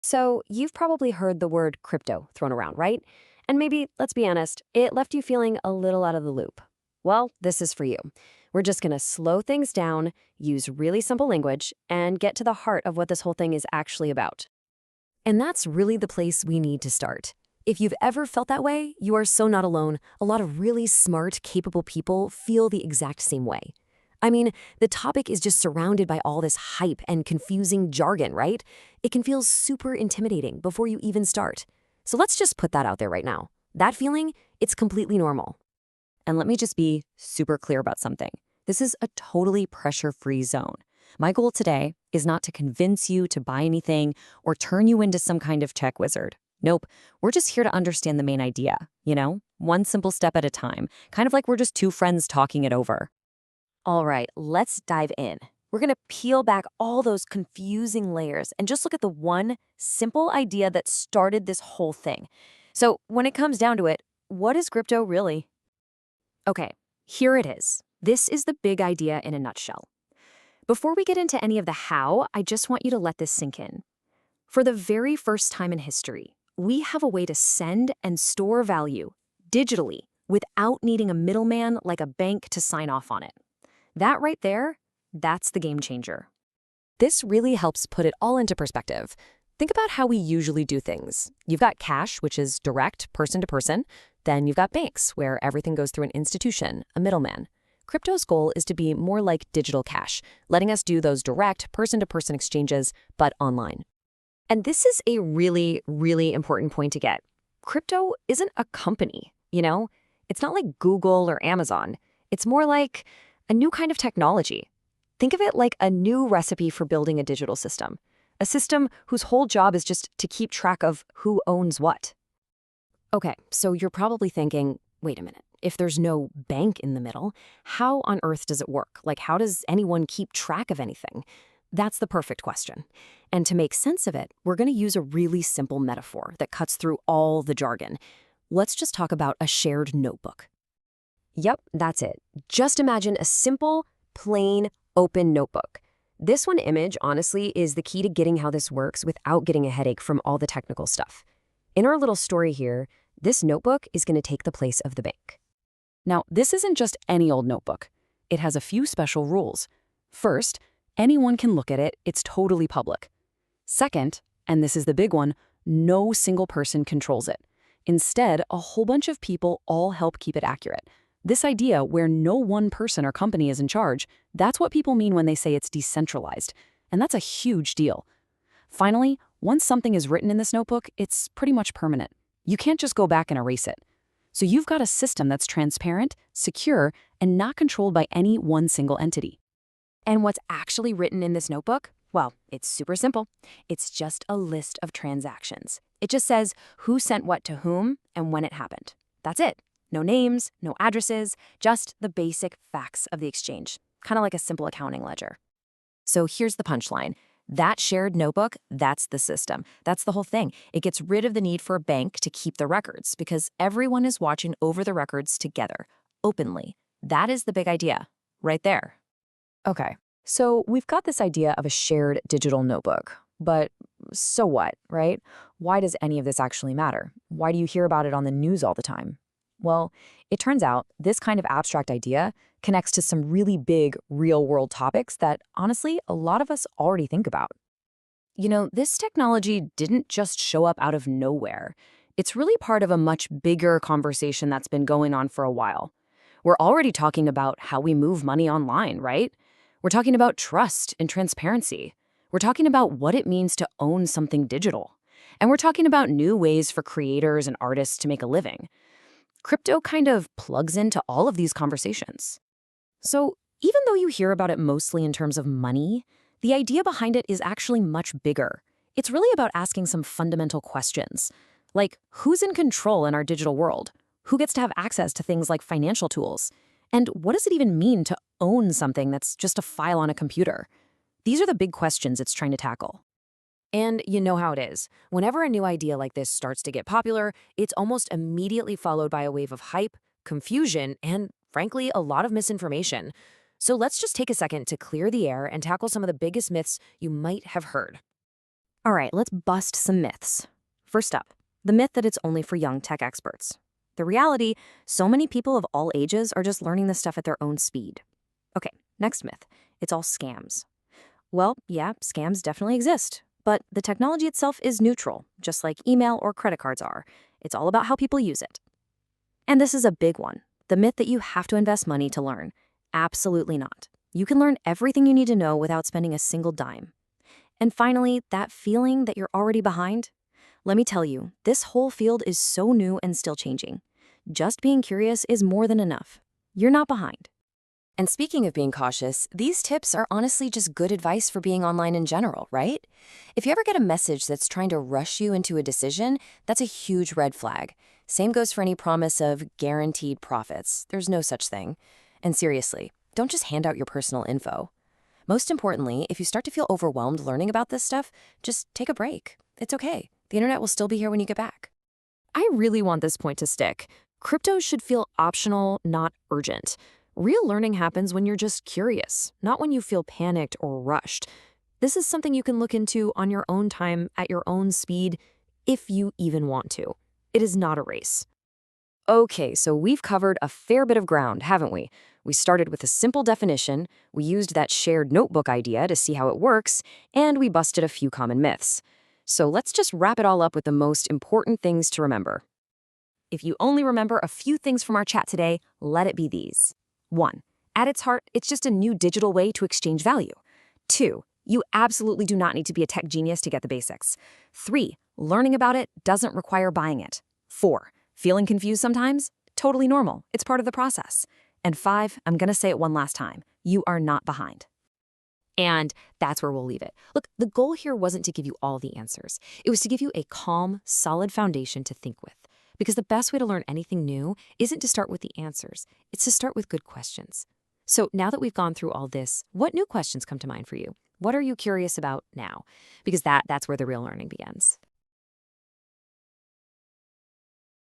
So, you've probably heard the word crypto thrown around, right? And maybe, let's be honest, it left you feeling a little out of the loop. Well, this is for you. We're just going to slow things down, use really simple language, and get to the heart of what this whole thing is actually about. And that's really the place we need to start. If you've ever felt that way, you are so not alone. A lot of really smart, capable people feel the exact same way. I mean, the topic is just surrounded by all this hype and confusing jargon, right? It can feel super intimidating before you even start. So let's just put that out there right now. That feeling, it's completely normal. And let me just be super clear about something. This is a totally pressure-free zone. My goal today is not to convince you to buy anything or turn you into some kind of tech wizard. Nope, we're just here to understand the main idea, one simple step at a time, kind of like we're just two friends talking it over. All right, let's dive in. We're going to peel back all those confusing layers and just look at the one simple idea that started this whole thing. So, when it comes down to it, what is crypto really? Okay, here it is. This is the big idea in a nutshell. Before we get into any of the how, I just want you to let this sink in. For the very first time in history, we have a way to send and store value digitally without needing a middleman like a bank to sign off on it. That right there, that's the game changer. This really helps put it all into perspective. Think about how we usually do things. You've got cash, which is direct, person to person. Then you've got banks, where everything goes through an institution, a middleman. Crypto's goal is to be more like digital cash, letting us do those direct, person-to-person exchanges, but online. And this is a really, really important point to get. Crypto isn't a company. It's not like Google or Amazon. It's more like a new kind of technology. Think of it like a new recipe for building a digital system. A system whose whole job is just to keep track of who owns what. Okay, so you're probably thinking, wait a minute, if there's no bank in the middle, how on earth does it work? Like, how does anyone keep track of anything? That's the perfect question. And to make sense of it, we're going to use a really simple metaphor that cuts through all the jargon. Let's just talk about a shared notebook. Yep, that's it. Just imagine a simple, plain, open notebook. This one image, honestly, is the key to getting how this works without getting a headache from all the technical stuff. In our little story here, this notebook is going to take the place of the bank. Now, this isn't just any old notebook. It has a few special rules. First, anyone can look at it. It's totally public. Second, and this is the big one, no single person controls it. Instead, a whole bunch of people all help keep it accurate. This idea where no one person or company is in charge, that's what people mean when they say it's decentralized. And that's a huge deal. Finally, once something is written in this notebook, it's pretty much permanent. You can't just go back and erase it. So you've got a system that's transparent, secure, and not controlled by any one single entity. And what's actually written in this notebook? Well, it's super simple. It's just a list of transactions. It just says who sent what to whom and when it happened. That's it. No names, no addresses, just the basic facts of the exchange, kind of like a simple accounting ledger. So here's the punchline. That shared notebook, that's the system. That's the whole thing. It gets rid of the need for a bank to keep the records because everyone is watching over the records together, openly. That is the big idea, right there. Okay, so we've got this idea of a shared digital notebook. But so what, right? Why does any of this actually matter? Why do you hear about it on the news all the time? Well, it turns out this kind of abstract idea connects to some really big, real-world topics that, honestly, a lot of us already think about. This technology didn't just show up out of nowhere. It's really part of a much bigger conversation that's been going on for a while. We're already talking about how we move money online, right? We're talking about trust and transparency. We're talking about what it means to own something digital. And we're talking about new ways for creators and artists to make a living. Crypto kind of plugs into all of these conversations. So even though you hear about it mostly in terms of money, the idea behind it is actually much bigger. It's really about asking some fundamental questions, like who's in control in our digital world? Who gets to have access to things like financial tools? And what does it even mean to own something that's just a file on a computer? These are the big questions it's trying to tackle. And you know how it is. Whenever a new idea like this starts to get popular, it's almost immediately followed by a wave of hype, confusion, and, frankly, a lot of misinformation. So let's just take a second to clear the air and tackle some of the biggest myths you might have heard. All right, let's bust some myths. First up, the myth that it's only for young tech experts. The reality, so many people of all ages are just learning this stuff at their own speed. Okay, next myth, it's all scams. Well, yeah, scams definitely exist, but the technology itself is neutral, just like email or credit cards are. It's all about how people use it. And this is a big one, the myth that you have to invest money to learn. Absolutely not. You can learn everything you need to know without spending a single dime. And finally, that feeling that you're already behind? Let me tell you, this whole field is so new and still changing. Just being curious is more than enough. You're not behind. And speaking of being cautious, these tips are honestly just good advice for being online in general, right? If you ever get a message that's trying to rush you into a decision, that's a huge red flag. Same goes for any promise of guaranteed profits. There's no such thing. And seriously, don't just hand out your personal info. Most importantly, if you start to feel overwhelmed learning about this stuff, just take a break. It's okay. The internet will still be here when you get back. I really want this point to stick. Crypto should feel optional, not urgent. Real learning happens when you're just curious, not when you feel panicked or rushed. This is something you can look into on your own time, at your own speed, if you even want to. It is not a race. Okay, so we've covered a fair bit of ground, haven't we? We started with a simple definition, we used that shared notebook idea to see how it works, and we busted a few common myths. So let's just wrap it all up with the most important things to remember. If you only remember a few things from our chat today, let it be these. 1. At its heart, it's just a new digital way to exchange value. 2. You absolutely do not need to be a tech genius to get the basics. 3. Learning about it doesn't require buying it. 4. Feeling confused sometimes? Totally normal. It's part of the process. And 5, I'm going to say it one last time. You are not behind. And that's where we'll leave it. Look, the goal here wasn't to give you all the answers. It was to give you a calm, solid foundation to think with. Because the best way to learn anything new isn't to start with the answers. It's to start with good questions. So now that we've gone through all this, what new questions come to mind for you? What are you curious about now? Because that's where the real learning begins.